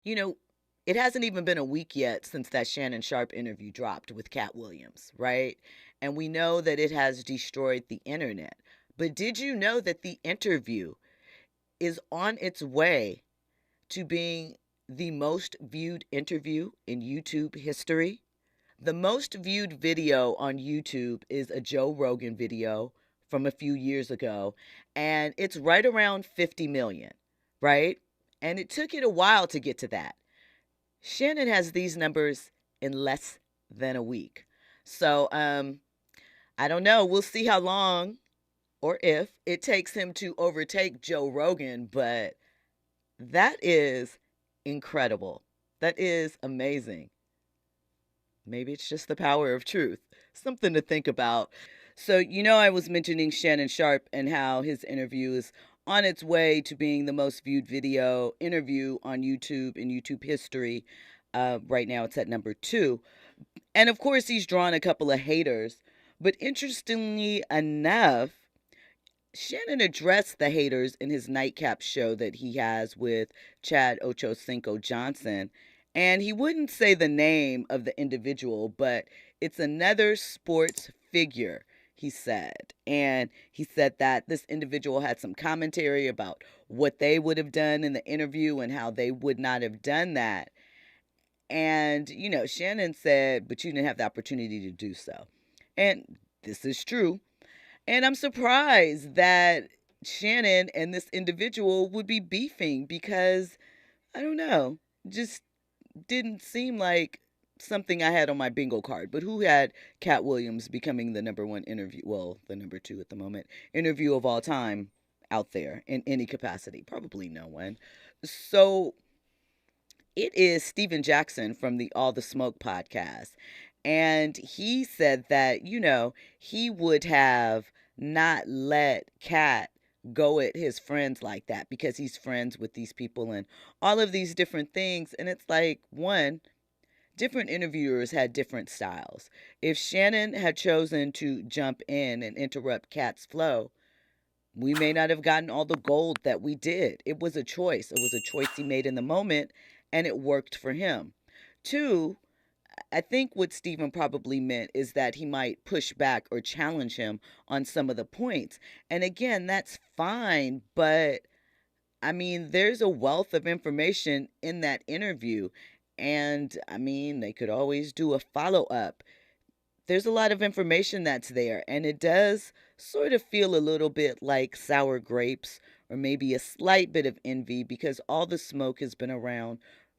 You know, it hasn't even been a week yet since that Shannon Sharpe interview dropped with Katt Williams, right? And we know that it has destroyed the internet. But did you know that the interview is on its way to being the most viewed interview in YouTube history? The most viewed video on YouTube is a Joe Rogan video from a few years ago, and it's right around 50 million, right? And it took it a while to get to that. Shannon has these numbers in less than a week. So, I don't know. We'll see how long or if it takes him to overtake Joe Rogan, but that is incredible. That is amazing. Maybe it's just the power of truth. Something to think about. So, I was mentioning Shannon Sharpe and how his interview is on its way to being the most viewed video interview on YouTube in YouTube history. Right now, it's at number two. And of course, he's drawn a couple of haters. But interestingly enough, Shannon addressed the haters in his nightcap show that he has with Chad Ochocinco Johnson. And he wouldn't say the name of the individual, but it's another sports figure, he said. And he said that this individual had some commentary about what they would have done in the interview and how they would not have done that. And, Shannon said, but you didn't have the opportunity to do so. And this is true. And I'm surprised that Shannon and this individual would be beefing because I don't know, just didn't seem like something I had on my bingo card. But who had Katt Williams becoming the number one interview, well, the number two at the moment, interview of all time out there in any capacity? Probably no one. So it is Steven Jackson from the All the Smoke podcast. And he said that, he would have not let Katt go at his friends like that because he's friends with these people and all of these different things. And it's like, one, different interviewers had different styles. If Shannon had chosen to jump in and interrupt Katt's flow, we may not have gotten all the gold that we did. It was a choice. It was a choice he made in the moment, and it worked for him. Two, I think what Stephen probably meant is that he might push back or challenge him on some of the points. And again, that's fine, but I mean, there's a wealth of information in that interview. And I mean, they could always do a follow up. There's a lot of information that's there, and it does sort of feel a little bit like sour grapes or maybe a slight bit of envy because all the smoke has been around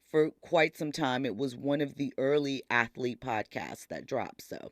for quite some time. It was one of the early athlete podcasts that dropped. So